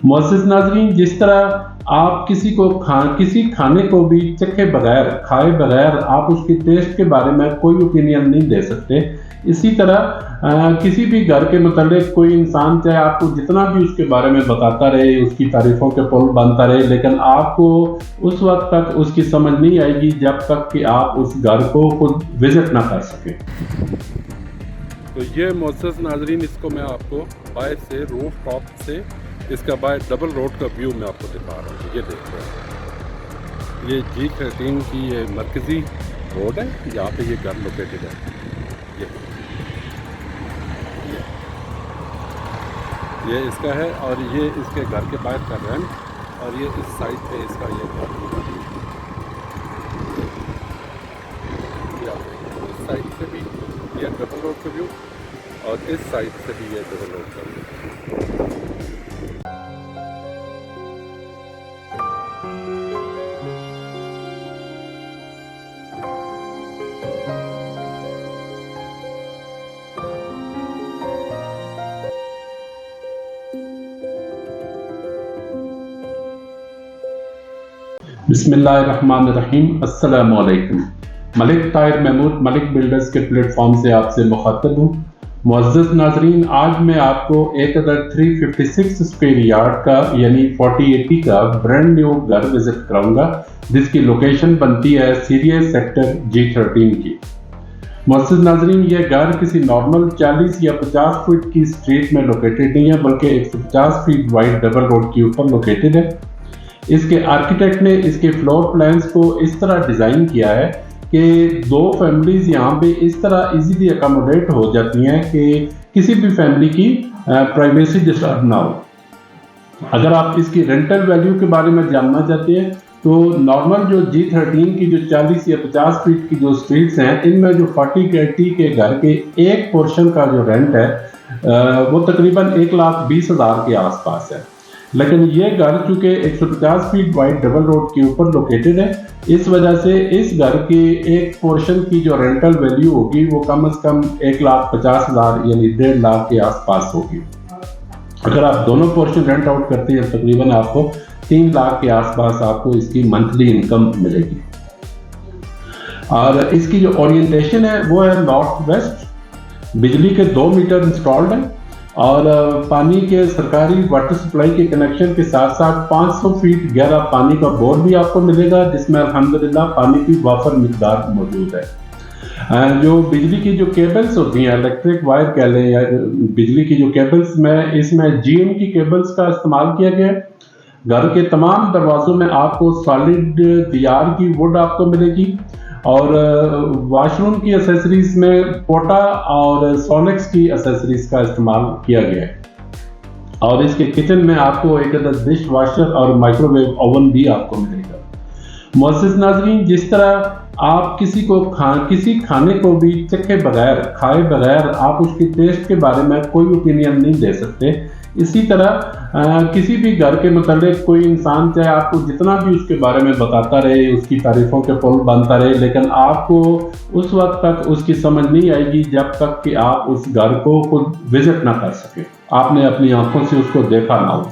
मुअज़्ज़िज़ नाज़रीन, जिस तरह आप किसी खाने को भी चखे बगैर, खाए बगैर आप उसके टेस्ट के बारे में कोई ओपिनियन नहीं दे सकते, इसी तरह किसी भी घर के मुतालिक कोई इंसान चाहे आपको जितना भी उसके बारे में बताता रहे, उसकी तारीफ़ों के पुल बांधता रहे, लेकिन आपको उस वक़्त तक उसकी समझ नहीं आएगी जब तक कि आप उस घर को खुद विज़िट ना कर सकें। तो ये मुअज़्ज़िज़ नाज़रीन, इसको मैं आपको बाहर से रूफ टॉप से इसका बाहर डबल रोड का व्यू मैं आपको दिखा रहा हूँ। ये देख रहे हैं, ये G13 की ये मरकज़ी रोड है, यहाँ पे ये घर लोकेटेड है। ये इसका है और ये इसके घर के बाहर का रेंट और ये इस साइड पे इसका ये घर, इस साइड से भी ये डबल रोड का व्यू और इस साइड से भी ये डबल रोड का व्यू। बिस्मिल्लाहिर्रहमानिर्रहीम। अस्सलामु अलैकुम। मलिक ताहिर महमूद मलिक बिल्डर्स के प्लेटफॉर्म से आपसे मुखातब हूँ। मुअज़्ज़िज़ नाज़रीन, आज मैं आपको एक अदर 356 स्क्वायर यार्ड का यानी 4080 का ब्रांड न्यू घर विजिट कराऊंगा, जिसकी लोकेशन बनती है सीरियस सेक्टर G13 की। मुअज़्ज़िज़ नाज़रीन, यह घर किसी नॉर्मल 40 या 50 फीट की स्ट्रीट में लोकेटेड नहीं है, बल्कि 150 फीट वाइड डबल रोड के ऊपर लोकेटेड है। इसके आर्किटेक्ट ने इसके फ्लोर प्लान्स को इस तरह डिज़ाइन किया है कि दो फैमिलीज यहाँ पे इस तरह इजीली अकोमोडेट हो जाती हैं कि किसी भी फैमिली की प्राइवेसी डिस्टर्ब ना हो। अगर आप इसकी रेंटल वैल्यू के बारे में जानना चाहते हैं तो नॉर्मल जो G13 की जो 40 या 50 फीट की जो स्ट्रीट्स हैं, इनमें जो 4080 के घर के एक पोर्शन का जो रेंट है वो तकरीबन 1,20,000 के आसपास है। लेकिन ये घर चूँकि 150 फीट वाइड डबल रोड के ऊपर लोकेटेड है, इस वजह से इस घर के एक पोर्शन की जो रेंटल वैल्यू होगी वो कम से कम 1,50,000 यानी 1.5 लाख के आसपास होगी। अगर आप दोनों पोर्शन रेंट आउट करते हैं तकरीबन आपको 3 लाख के आसपास आपको इसकी मंथली इनकम मिलेगी। और इसकी जो ओरिएंटेशन है वो है नॉर्थ वेस्ट। बिजली के 2 मीटर इंस्टॉल्ड है और पानी के सरकारी वाटर सप्लाई के कनेक्शन के साथ साथ 500 फीट गहरा पानी का बोर भी आपको मिलेगा, जिसमें अल्हम्दुलिल्लाह पानी की वाफर मिकदार मौजूद है। जो बिजली की जो केबल्स होती हैं, इलेक्ट्रिक वायर कह लें या बिजली की जो केबल्स में, इसमें GM की केबल्स का इस्तेमाल किया गया है। घर के तमाम दरवाजों में आपको सॉलिड दीवार की वुड आपको मिलेगी और वॉशरूम की एसेसरीज में पोटा और सोनेक्स की एसेसरीज का इस्तेमाल किया गया है। और इसके किचन में आपको एक डिश वॉशर और माइक्रोवेव ओवन भी आपको मिलेगा। मुअज़्ज़िज़ नाज़रीन, जिस तरह आप किसी खाने को भी चखे बगैर, खाए बगैर आप उसके टेस्ट के बारे में कोई ओपिनियन नहीं दे सकते, इसी तरह किसी भी घर के मुतालिक कोई इंसान चाहे आपको जितना भी उसके बारे में बताता रहे, उसकी तारीफ़ों के पुल बांधता रहे, लेकिन आपको उस वक्त तक उसकी समझ नहीं आएगी जब तक कि आप उस घर को खुद विजिट ना कर सके, आपने अपनी आंखों से उसको देखा ना हो।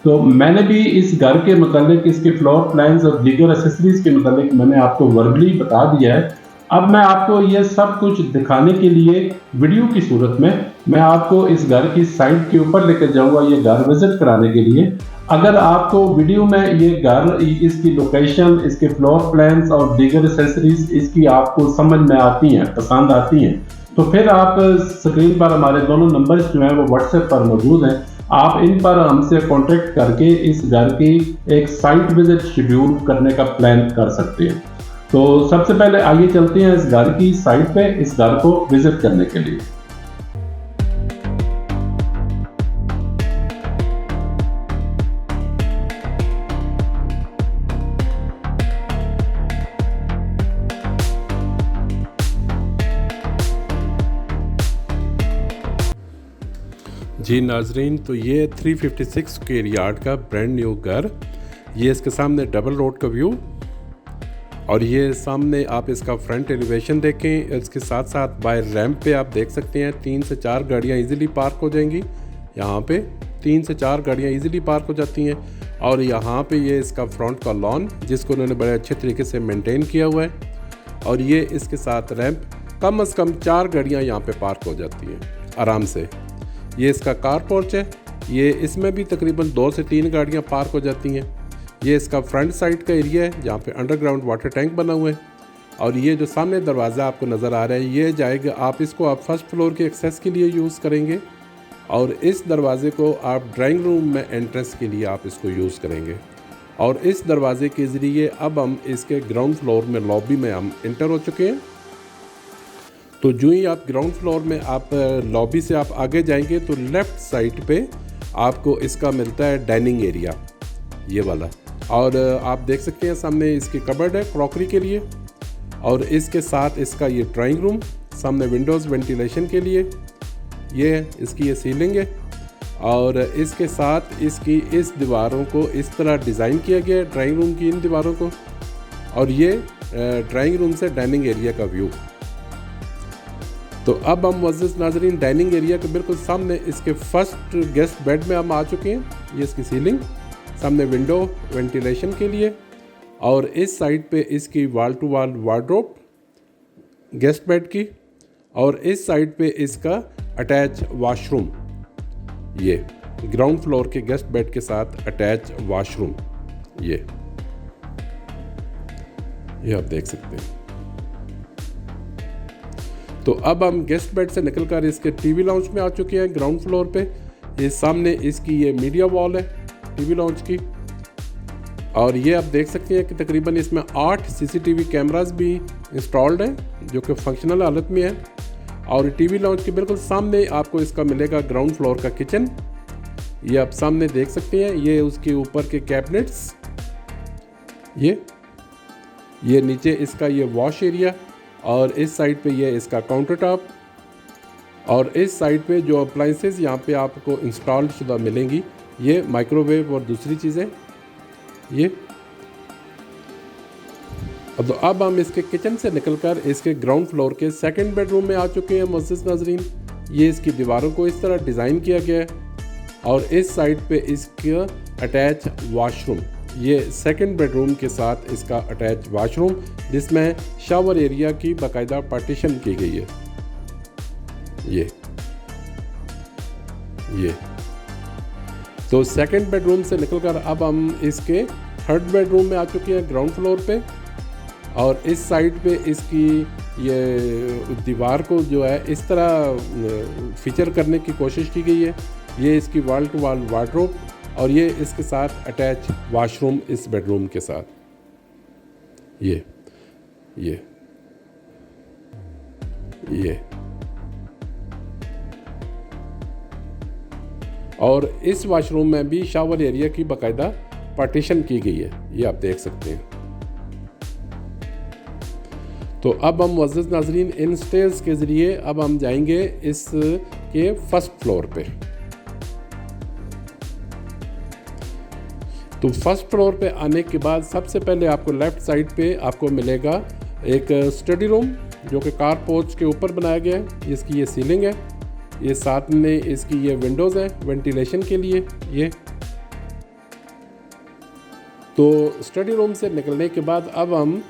तो मैंने भी इस घर के मुतालिक, इसके फ्लोर प्लान्स और दीगर एसेसरीज के मुतालिक मैंने आपको वर्बली बता दिया है। अब मैं आपको ये सब कुछ दिखाने के लिए वीडियो की सूरत में मैं आपको इस घर की साइट के ऊपर लेकर जाऊंगा, ये घर विजिट कराने के लिए। अगर आपको वीडियो में ये घर, इसकी लोकेशन, इसके फ्लोर प्लान्स और दीगर एसेसरीज इसकी आपको समझ में आती हैं, पसंद आती हैं, तो फिर आप स्क्रीन पर हमारे दोनों नंबर्स जो हैं वो व्हाट्सएप पर मौजूद हैं, आप इन पर हमसे कांटेक्ट करके इस घर की एक साइट विजिट शेड्यूल करने का प्लान कर सकते हैं। तो सबसे पहले आइए चलते हैं इस घर की साइट पे, इस घर को विजिट करने के लिए। जी नाजरीन, तो ये 356 स्क्वायर यार्ड का ब्रांड न्यू घर, ये इसके सामने डबल रोड का व्यू और ये सामने आप इसका फ्रंट एलिवेशन देखें। इसके साथ साथ बाय रैंप पे आप देख सकते हैं 3 से 4 गाड़ियाँ इजीली पार्क हो जाएंगी। यहाँ पे 3 से 4 गाड़ियाँ इजीली पार्क हो जाती हैं। और यहाँ पे ये इसका फ्रंट का लॉन जिसको उन्होंने बड़े अच्छे तरीके से मेंटेन किया हुआ है। और ये इसके साथ रैंप, कम से कम 4 गाड़ियाँ यहाँ पे पार्क हो जाती हैं आराम से। ये इसका कार पोर्च है, ये इसमें भी तकरीबन 2 से 3 गाड़ियाँ पार्क हो जाती हैं। ये इसका फ्रंट साइड का एरिया है जहाँ पे अंडरग्राउंड वाटर टैंक बना हुआ है। और ये जो सामने दरवाज़ा आपको नज़र आ रहा है, ये जाएगा, आप इसको आप फर्स्ट फ्लोर के एक्सेस के लिए यूज़ करेंगे। और इस दरवाज़े को आप ड्राइंग रूम में एंट्रेंस के लिए आप इसको यूज़ करेंगे। और इस दरवाज़े के ज़रिए अब हम इसके ग्राउंड फ्लोर में लॉबी में हम इंटर हो चुके हैं। तो जो ही आप ग्राउंड फ्लोर में आप लॉबी से आप आगे जाएंगे तो लेफ़्ट साइड पे आपको इसका मिलता है डाइनिंग एरिया, ये वाला। और आप देख सकते हैं सामने इसकी कबर्ड है क्रॉकरी के लिए। और इसके साथ इसका ये ड्राइंग रूम, सामने विंडोज़ वेंटिलेशन के लिए, ये इसकी ये सीलिंग है। और इसके साथ इसकी इस दीवारों को इस तरह डिज़ाइन किया गया है, ड्राइंग रूम की इन दीवारों को। और ये ड्राइंग रूम से डाइनिंग एरिया का व्यू। तो अब हम मुअज़्ज़ज़ नाज़रीन डाइनिंग एरिया के बिल्कुल सामने इसके फर्स्ट गेस्ट बेड में हम आ चुके हैं। ये इसकी सीलिंग, सामने विंडो वेंटिलेशन के लिए। और इस साइड पे इसकी wall to wall wardrobe guest bed की। और इस साइड पे इसका अटैच वॉशरूम, ये ग्राउंड फ्लोर के गेस्ट बेड के साथ अटैच वॉशरूम, ये आप देख सकते हैं। तो अब हम गेस्ट बेड से निकलकर इसके टीवी लाउंज में आ चुके हैं ग्राउंड फ्लोर पे। ये सामने इसकी ये मीडिया वॉल है टीवी लाउंज की। और ये आप देख सकते हैं कि तकरीबन इसमें 8 सीसीटीवी कैमरास भी इंस्टॉल्ड हैं जो कि फंक्शनल हालत में है। और टीवी लाउंज के बिल्कुल सामने आपको इसका मिलेगा ग्राउंड फ्लोर का किचन, ये आप सामने देख सकते हैं। ये उसके ऊपर के कैबिनेट्स, ये नीचे इसका ये वॉश एरिया। और इस साइड पे ये इसका काउंटर टॉप। और इस साइड पे जो अप्लाइंसेस यहाँ पे आपको इंस्टॉल्ड शुदा मिलेंगी, ये माइक्रोवेव और दूसरी चीज़ें, ये। तो अब हम इसके किचन से निकलकर इसके ग्राउंड फ्लोर के सेकंड बेडरूम में आ चुके हैं मुअज़्ज़ज़ नाज़रीन। ये इसकी दीवारों को इस तरह डिज़ाइन किया गया है। और इस साइड पे इसका अटैच वॉशरूम, ये सेकंड बेडरूम के साथ इसका अटैच वॉशरूम जिसमें शावर एरिया की बाकायदा पार्टीशन की गई है, ये। तो सेकंड बेडरूम से निकलकर अब हम इसके थर्ड बेडरूम में आ चुके हैं ग्राउंड फ्लोर पे। और इस साइड पे इसकी ये दीवार को जो है इस तरह फीचर करने की कोशिश की गई है। ये इसकी वॉल टू वॉल वार्डरोब और ये इसके साथ अटैच वॉशरूम इस बेडरूम के साथ, ये। और इस वॉशरूम में भी शावर एरिया की बाकायदा पार्टीशन की गई है, ये आप देख सकते हैं। तो अब हम मुअज़्ज़ज़ नाज़रीन इन स्टेयर्स के ज़रिए अब हम जाएंगे इसके फर्स्ट फ्लोर पे। तो फर्स्ट फ्लोर पे आने के बाद सबसे पहले आपको लेफ़्ट साइड पे आपको मिलेगा एक स्टडी रूम जो कि कार पोर्च के ऊपर बनाया गया है। इसकी ये सीलिंग है, ये साथ में इसकी ये विंडोज़ है वेंटिलेशन के लिए, ये। तो स्टडी रूम से निकलने के बाद अब हम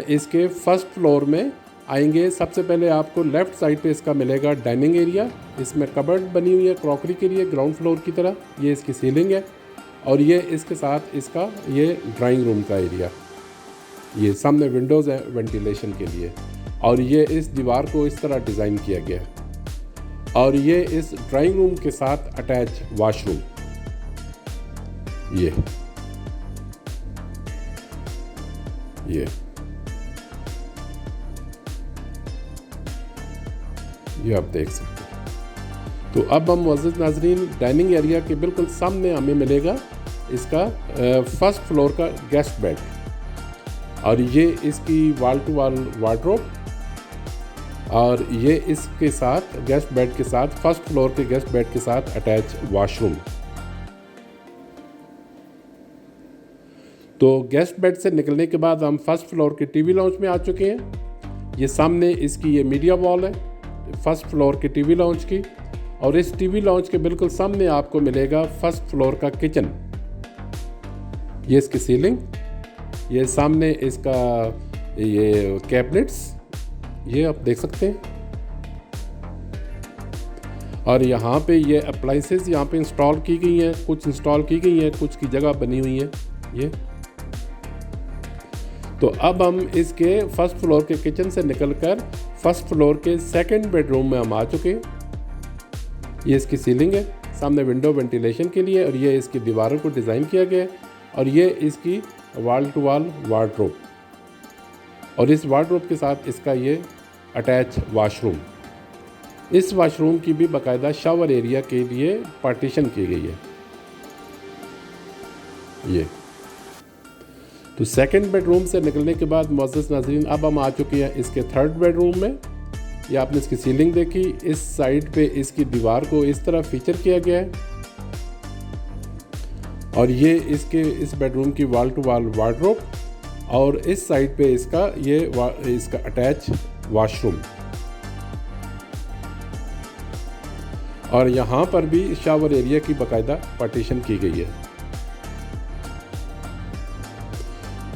इसके फर्स्ट फ्लोर में आएंगे। सबसे पहले आपको लेफ़्ट साइड पे इसका मिलेगा डाइनिंग एरिया, इसमें कबर्ड बनी हुई है क्रॉकरी के लिए ग्राउंड फ्लोर की तरह, ये इसकी सीलिंग है। और ये इसके साथ इसका ये ड्राइंग रूम का एरिया, ये सामने विंडोज़ है वेंटिलेशन के लिए। और ये इस दीवार को इस तरह डिज़ाइन किया गया है। और ये इस ड्राइंग रूम के साथ अटैच वॉशरूम, ये आप देख सकते हैं। तो अब हम मुअज़्ज़ज़ नाज़रीन डाइनिंग एरिया के बिल्कुल सामने हमें मिलेगा इसका फर्स्ट फ्लोर का गेस्ट बेड। और ये इसकी वॉल टू वॉल वार्डरोब और ये इसके साथ गेस्ट बेड के साथ फर्स्ट फ्लोर के गेस्ट बेड के साथ अटैच वॉशरूम। तो गेस्ट बेड से निकलने के बाद हम फर्स्ट फ्लोर के टीवी लाउंज में आ चुके हैं। ये सामने इसकी ये मीडिया वॉल है फर्स्ट फ्लोर के टीवी लाउंज की। और इस टीवी लॉन्च के बिल्कुल सामने आपको मिलेगा फर्स्ट फ्लोर का किचन। ये इसकी सीलिंग, ये सामने इसका ये कैबिनेट्स, ये आप देख सकते हैं। और यहाँ पे ये अप्लाइंसेस यहाँ पे इंस्टॉल की गई हैं, कुछ इंस्टॉल की गई हैं, कुछ की जगह बनी हुई है ये। तो अब हम इसके फर्स्ट फ्लोर के किचन से निकलकर फर्स्ट फ्लोर के सेकंड बेडरूम में हम आ चुके हैं। ये इसकी सीलिंग है, सामने विंडो वेंटिलेशन के लिए, और ये इसकी दीवारों को डिज़ाइन किया गया है। और ये इसकी वॉल टू वॉल वार्डरोब, और इस वार्डरोब के साथ इसका ये अटैच वॉशरूम। इस वॉशरूम की भी बाकायदा शावर एरिया के लिए पार्टीशन की गई है ये। तो सेकंड बेडरूम से निकलने के बाद मुअज़्ज़ज़ नाज़रीन अब हम आ चुके हैं इसके थर्ड बेडरूम में। ये आपने इसकी सीलिंग देखी, इस साइड पे इसकी दीवार को इस तरह फीचर किया गया है। और ये इसके इस बेडरूम की वॉल टू वॉल वार्डरोब, और इस साइड पे इसका इसका अटैच वॉशरूम। और यहाँ पर भी शावर एरिया की बाकायदा पार्टीशन की गई है।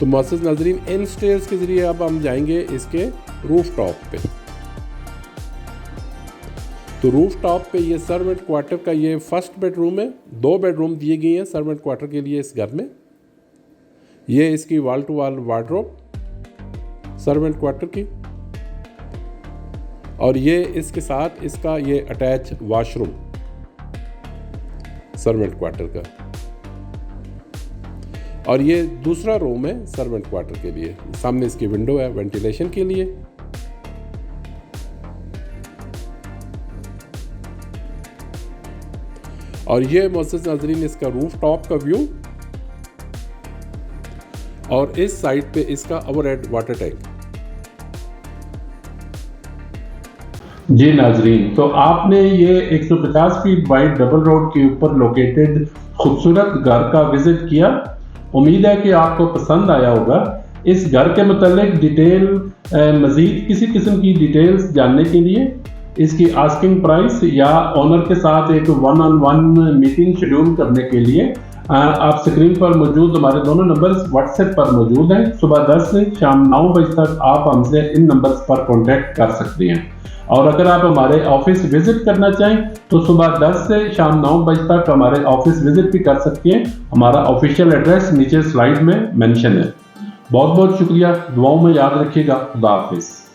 तो मुअज़्ज़ज़ नाज़रीन, इन स्टेयर्स के ज़रिए अब हम जाएंगे इसके रूफ टॉप पे। तो रूफ टॉप पे ये सर्वेंट क्वार्टर का ये फर्स्ट बेडरूम है। 2 बेडरूम दिए गए हैं सर्वेंट क्वार्टर के लिए इस घर में। ये इसकी wall to wall wardrobe servant quarter की, और ये इसके साथ इसका ये अटैच वॉशरूम सर्वेंट क्वार्टर का। और ये दूसरा रूम है सर्वेंट क्वार्टर के लिए, सामने इसकी विंडो है वेंटिलेशन के लिए। और ये मुअज़्ज़ज़ नाज़रीन इसका रूफ टॉप का व्यू, और इस साइड पे इसका ओवरहेड वाटर टैंक। जी नाजरीन, तो आपने ये 150 फीट वाइड डबल रोड के ऊपर लोकेटेड खूबसूरत घर का विजिट किया। उम्मीद है कि आपको पसंद आया होगा। इस घर के मुतालिक डिटेल मज़ीद किसी किस्म की डिटेल्स जानने के लिए इसकी आस्किंग प्राइस या ओनर के साथ एक 1-on-1 मीटिंग शेड्यूल करने के लिए आप स्क्रीन पर मौजूद हमारे दोनों नंबर्स व्हाट्सएप पर मौजूद हैं। सुबह 10 से शाम 9 बजे तक आप हमसे इन नंबर्स पर कॉन्टैक्ट कर सकते हैं। और अगर आप हमारे ऑफिस विजिट करना चाहें तो सुबह 10 से शाम 9 बजे तक हमारे ऑफिस विजिट भी कर सकते हैं। हमारा ऑफिशियल एड्रेस नीचे स्लाइड में मेंशन है। बहुत बहुत शुक्रिया, दुआओं में याद रखिएगा। खुदा हाफिज़।